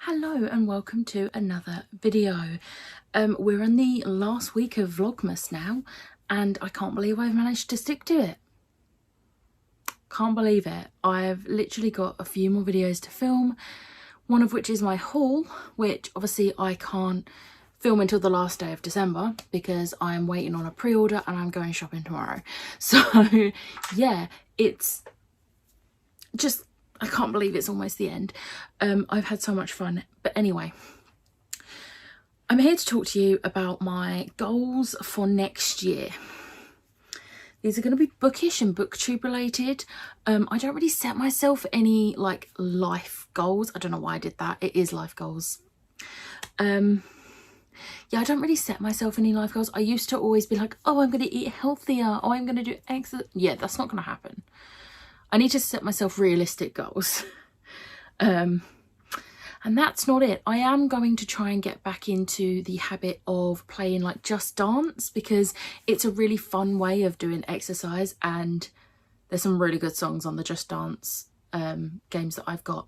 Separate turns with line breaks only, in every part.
Hello and welcome to another video. We're in the last week of Vlogmas now and I can't believe I've managed to stick to it. Can't believe it. I've literally got a few more videos to film, one of which is my haul, which obviously I can't film until the last day of December because I'm waiting on a pre-order and I'm going shopping tomorrow. So yeah, it's just, I can't believe it's almost the end. I've had so much fun. But anyway, I'm here to talk to you about my goals for next year. These are going to be bookish and booktube related. I don't really set myself any like life goals. I don't know why I did that. It is life goals. Yeah, I don't really set myself any life goals. I used to always be like, oh, I'm going to eat healthier. Oh, I'm going to do exercise. Yeah, that's not going to happen. I need to set myself realistic goals. And that's not it. I am going to try and get back into the habit of playing like Just Dance because it's a really fun way of doing exercise and there's some really good songs on the Just Dance games that I've got.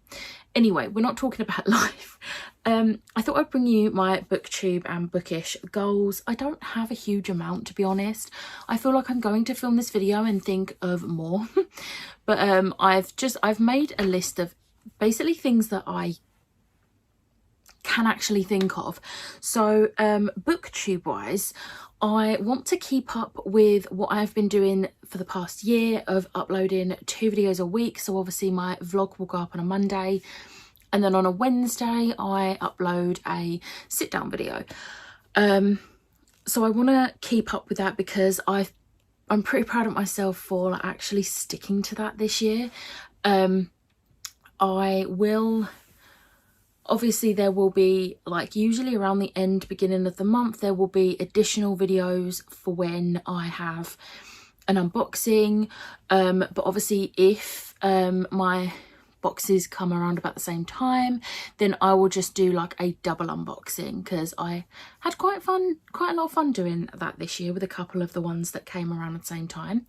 Anyway, we're not talking about life. I thought I'd bring you my booktube and bookish goals. I don't have a huge amount, to be honest. I feel like I'm going to film this video and think of more. But I've made a list of basically things that I can actually think of. So booktube wise, I want to keep up with what I've been doing for the past year of uploading 2 videos a week. So obviously my vlog will go up on a Monday and then on a Wednesday I upload a sit down video. So I want to keep up with that because I'm pretty proud of myself for actually sticking to that this year. I will, obviously there will be like usually around the beginning of the month, there will be additional videos for when I have an unboxing. But obviously if my boxes come around about the same time, then I will just do like a double unboxing because I had quite a lot of fun doing that this year with a couple of the ones that came around at the same time.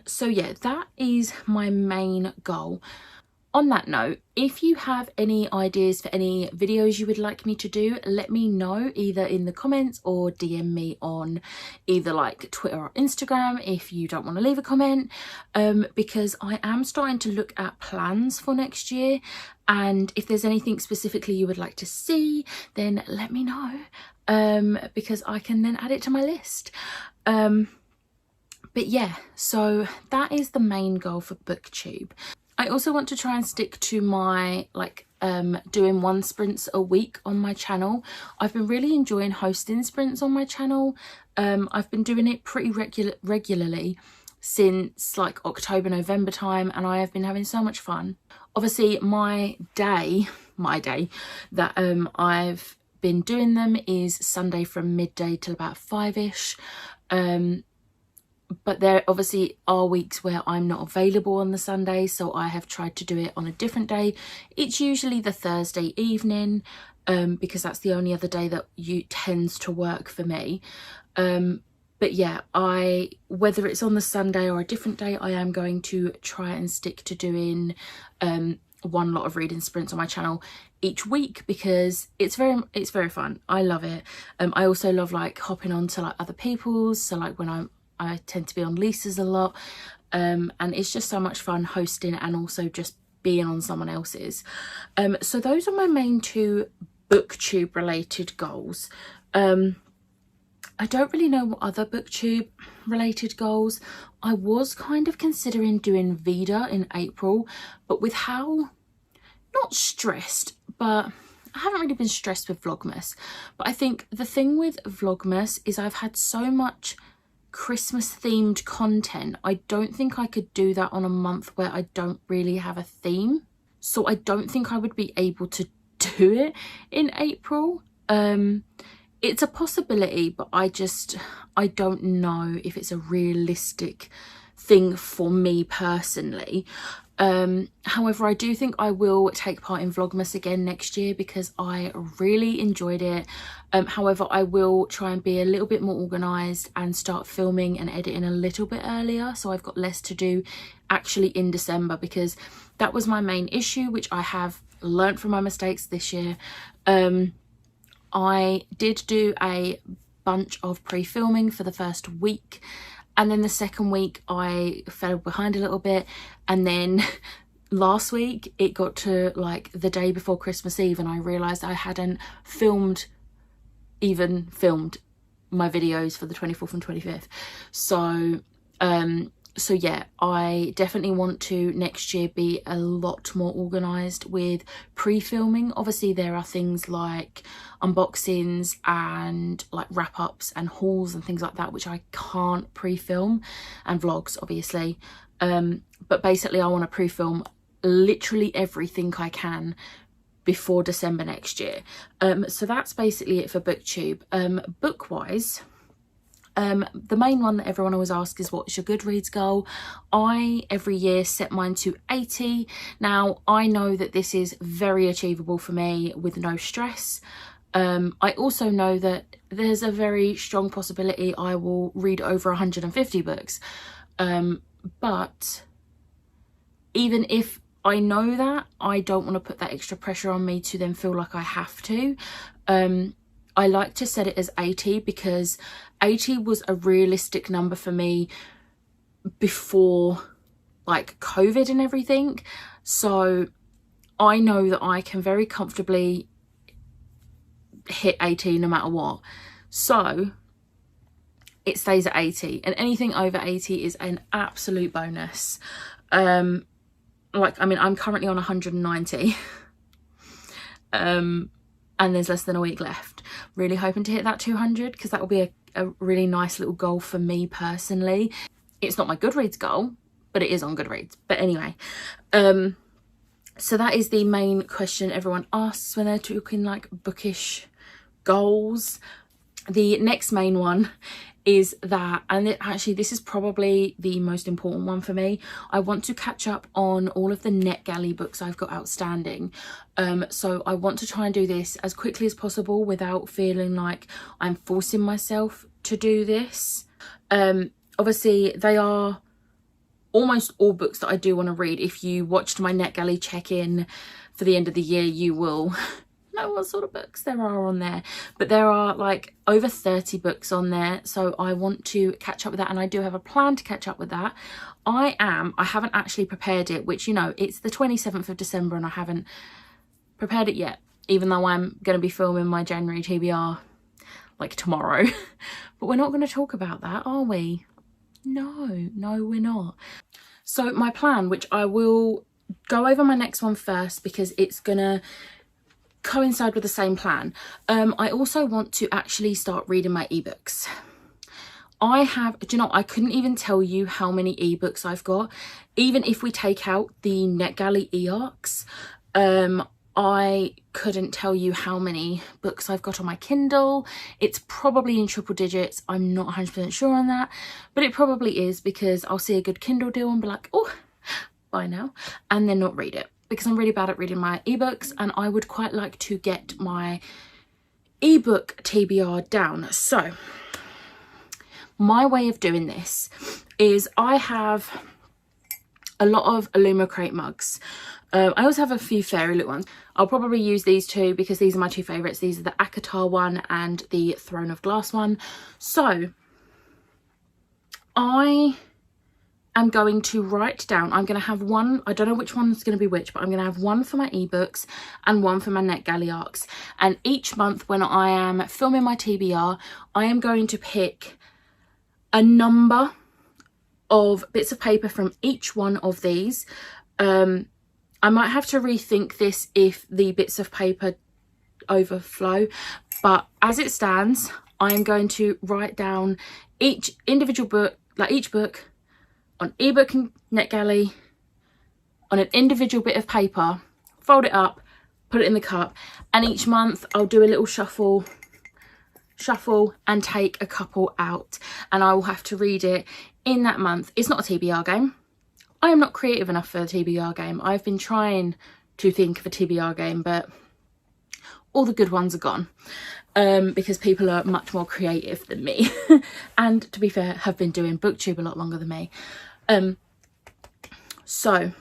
So yeah, that is my main goal. On that note, if you have any ideas for any videos you would like me to do, let me know either in the comments or DM me on either like Twitter or Instagram if you don't want to leave a comment, because I am starting to look at plans for next year, and if there's anything specifically you would like to see, then let me know, because I can then add it to my list. But yeah, so that is the main goal for booktube. I also want to try and stick to my like doing 1 sprints a week on my channel. I've been really enjoying hosting sprints on my channel. I've been doing it pretty regularly since like October, November time, and I have been having so much fun. Obviously my day that I've been doing them is Sunday from midday till about 5ish. But there obviously are weeks where I'm not available on the Sunday, so I have tried to do it on a different day. It's usually the Thursday evening, because that's the only other day that tends to work for me. But yeah, whether it's on the Sunday or a different day, I am going to try and stick to doing one lot of reading sprints on my channel each week because it's very fun. I love it. I also love like hopping on to like other people's, so like when I tend to be on Lisa's a lot, and it's just so much fun hosting and also just being on someone else's. So those are my main 2 booktube related goals. I don't really know what other booktube related goals. I was kind of considering doing Vida in April, but with how, not stressed, but I haven't really been stressed with Vlogmas. But I think the thing with Vlogmas is I've had so much Christmas themed content. I don't think I could do that on a month where I don't really have a theme. So I don't think I would be able to do it in April. It's a possibility, but I don't know if it's a realistic thing for me personally. However, I do think I will take part in Vlogmas again next year because I really enjoyed it. However, I will try and be a little bit more organised and start filming and editing a little bit earlier, so I've got less to do actually in December, because that was my main issue, which I have learnt from my mistakes this year. I did do a bunch of pre-filming for the first week, and then the second week I fell behind a little bit, and then last week it got to like the day before Christmas Eve and I realised I hadn't even filmed my videos for the 24th and 25th. So yeah, I definitely want to next year be a lot more organised with pre-filming. Obviously there are things like unboxings and like wrap-ups and hauls and things like that which I can't pre-film, and vlogs obviously, but basically I want to pre-film literally everything I can before December next year. So that's basically it for booktube. Book wise, the main one that everyone always asks is what's your Goodreads goal. I every year set mine to 80. Now I know that this is very achievable for me with no stress. I also know that there's a very strong possibility I will read over 150 books, but even if I know that, I don't want to put that extra pressure on me to then feel like I have to. I like to set it as 80 because 80 was a realistic number for me before like COVID and everything. So I know that I can very comfortably hit 80 no matter what. So it stays at 80, and anything over 80 is an absolute bonus. Like, I mean, I'm currently on 190 and there's less than a week left. Really hoping to hit that 200 because that will be a really nice little goal for me personally. It's not my Goodreads goal, but it is on Goodreads. But anyway, so that is the main question everyone asks when they're talking like bookish goals. The next main one is that, and actually this is probably the most important one for me, I want to catch up on all of the NetGalley books I've got outstanding. So I want to try and do this as quickly as possible without feeling like I'm forcing myself to do this. Obviously they are almost all books that I do want to read. If you watched my NetGalley check-in for the end of the year, you will know what sort of books there are on there, but there are like over 30 books on there, so I want to catch up with that, and I do have a plan to catch up with that. I haven't actually prepared it, which, you know, it's the 27th of December and I haven't prepared it yet, even though I'm going to be filming my January TBR like tomorrow. But we're not going to talk about that, are we? No, we're not. So my plan, which I will go over my next one first because it's gonna coincide with the same plan. I also want to actually start reading my ebooks. I have, do you know, I couldn't even tell you how many ebooks I've got. Even if we take out the NetGalley e-arcs, I couldn't tell you how many books I've got on my Kindle. It's probably in triple digits. I'm not 100% sure on that, but it probably is because I'll see a good Kindle deal and be like, oh, buy now, and then not read it. Because I'm really bad at reading my ebooks, and I would quite like to get my ebook TBR down. So my way of doing this is I have a lot of Illumicrate mugs. I also have a few fairy little ones. I'll probably use these two because these are my two favourites. These are the Akatar one and the Throne of Glass one. So I am going to write down, I'm going to have one, I don't know which one's going to be which, but I'm going to have one for my ebooks and one for my NetGalley arcs. And each month when I am filming my TBR, I am going to pick a number of bits of paper from each one of these. I might have to rethink this if the bits of paper overflow, but as it stands, I am going to write down each individual book, like each book, on ebook and NetGalley, on an individual bit of paper, fold it up, put it in the cup, and each month I'll do a little shuffle and take a couple out, and I will have to read it in that month. It's not a TBR game. I am not creative enough for a TBR game. I've been trying to think of a TBR game, but all the good ones are gone because people are much more creative than me and, to be fair, have been doing booktube a lot longer than me. So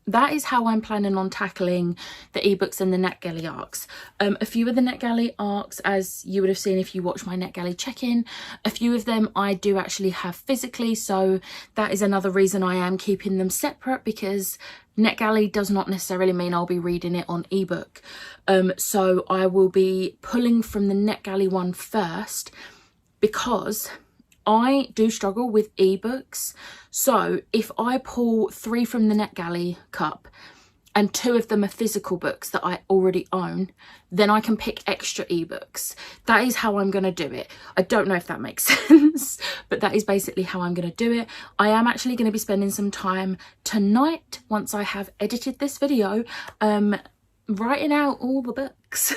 that is how I'm planning on tackling the ebooks and the NetGalley arcs. A few of the NetGalley arcs, as you would have seen if you watch my NetGalley check-in, a few of them I do actually have physically, so that is another reason I am keeping them separate, because NetGalley does not necessarily mean I'll be reading it on ebook. So I will be pulling from the NetGalley one first, because I do struggle with ebooks. So if I pull 3 from the NetGalley cup and 2 of them are physical books that I already own, then I can pick extra ebooks. That is how I'm going to do it. I don't know if that makes sense, but that is basically how I'm going to do it. I am actually going to be spending some time tonight, once I have edited this video, writing out all the books.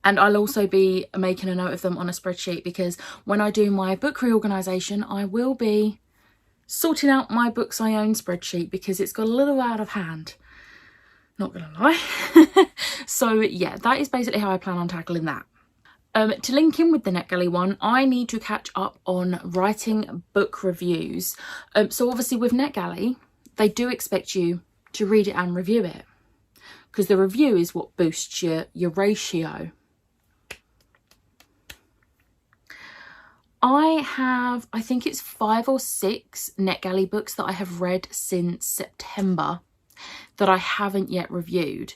And I'll also be making a note of them on a spreadsheet, because when I do my book reorganisation, I will be sorting out my books I own spreadsheet, because it's got a little out of hand. Not gonna lie. So yeah, that is basically how I plan on tackling that. To link in with the NetGalley one, I need to catch up on writing book reviews. So obviously with NetGalley, they do expect you to read it and review it, because the review is what boosts your ratio. I think it's 5 or 6 NetGalley books that I have read since September that I haven't yet reviewed.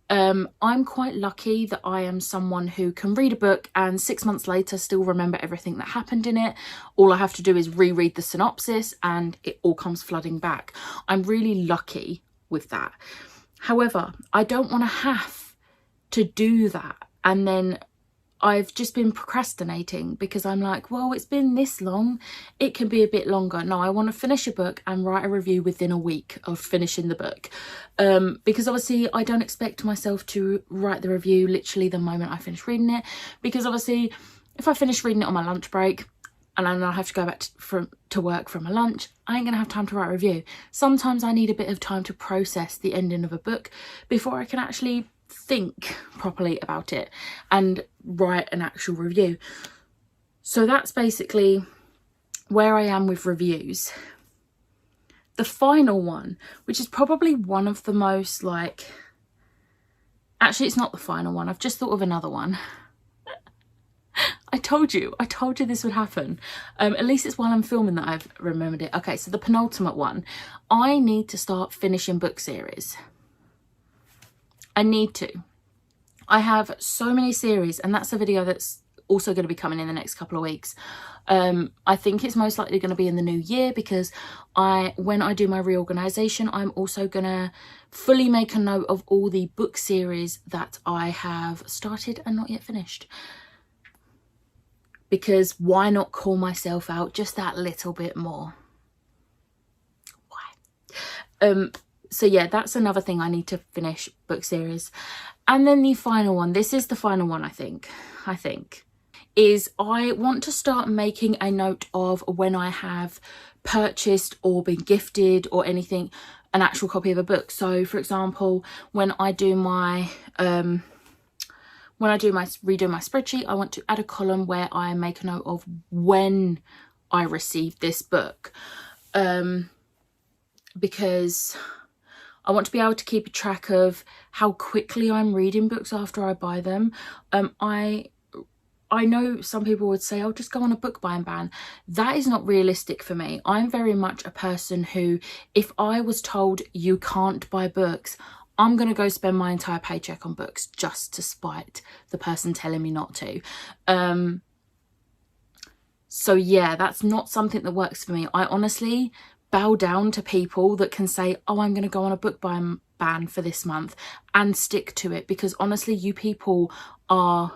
I'm quite lucky that I am someone who can read a book and 6 months later still remember everything that happened in it. All I have to do is reread the synopsis and it all comes flooding back. I'm really lucky with that. However, I don't want to have to do that, and then I've just been procrastinating, because I'm like, well, it's been this long, it can be a bit longer. No, I want to finish a book and write a review within a week of finishing the book. Because obviously I don't expect myself to write the review literally the moment I finish reading it, because obviously if I finish reading it on my lunch break and then I have to go back to work from a lunch, I ain't gonna have time to write a review. Sometimes I need a bit of time to process the ending of a book before I can actually think properly about it and write an actual review. So that's basically where I am with reviews. The final one, which is probably one of the most actually it's not the final one, I've just thought of another one. I told you this would happen. At least it's while I'm filming that I've remembered it. Okay, so the penultimate one, I need to start finishing book series. I need to. I have so many series, and that's a video that's also going to be coming in the next couple of weeks. I think it's most likely going to be in the new year, because when I do my reorganisation, I'm also going to fully make a note of all the book series that I have started and not yet finished. Because why not call myself out just that little bit more? Why? So yeah, that's another thing I need to finish, book series. And then the final one, this is the final one I think, is I want to start making a note of when I have purchased or been gifted or anything, an actual copy of a book. So for example, when I do my redo my spreadsheet, I want to add a column where I make a note of when I received this book, because I want to be able to keep a track of how quickly I'm reading books after I buy them. I know some people would say, oh, just go on a book buying ban. That is not realistic for me. I'm very much a person who, if I was told you can't buy books, I'm going to go spend my entire paycheck on books just to spite the person telling me not to. So yeah, that's not something that works for me. I honestly bow down to people that can say, oh, I'm going to go on a book ban for this month and stick to it, because honestly, you people are...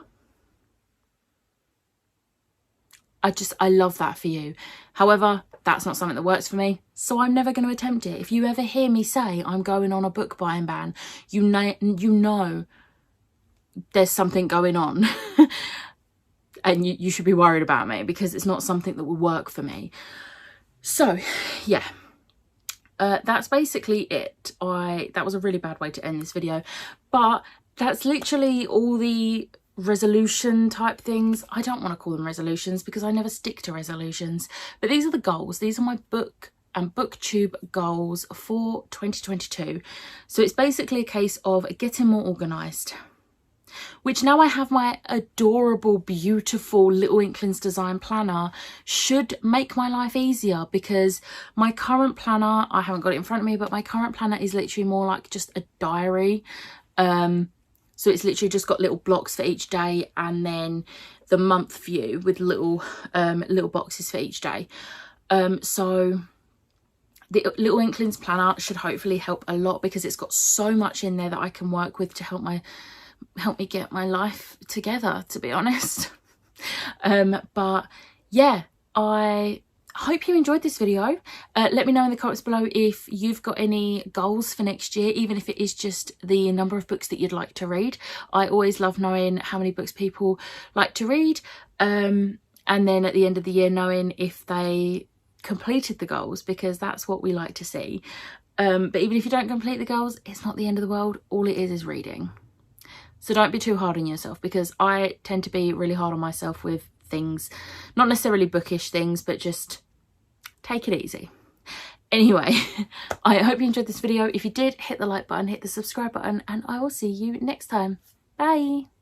I love that for you. However, that's not something that works for me, so I'm never going to attempt it. If you ever hear me say I'm going on a book buying ban, you know there's something going on. And you should be worried about me, because it's not something that will work for me. So yeah, that's basically it. That was a really bad way to end this video, but that's literally all the resolution type things. I don't want to call them resolutions because I never stick to resolutions, but these are the goals. These are my book and booktube goals for 2022. So it's basically a case of getting more organised, which now I have my adorable, beautiful Little Inklings design planner should make my life easier, because my current planner, I haven't got it in front of me, but my current planner is literally more like just a diary. So it's literally just got little blocks for each day, and then the month view with little boxes for each day. So the Little Inklings planner should hopefully help a lot, because it's got so much in there that I can work with to help me get my life together, to be honest. But yeah, I hope you enjoyed this video. Let me know in the comments below if you've got any goals for next year, even if it is just the number of books that you'd like to read. I always love knowing how many books people like to read, and then at the end of the year knowing if they completed the goals, because that's what we like to see. But even if you don't complete the goals, it's not the end of the world. All it is reading. So don't be too hard on yourself, because I tend to be really hard on myself with things, not necessarily bookish things, but just take it easy. Anyway, I hope you enjoyed this video. If you did, hit the like button, hit the subscribe button, and I will see you next time. Bye.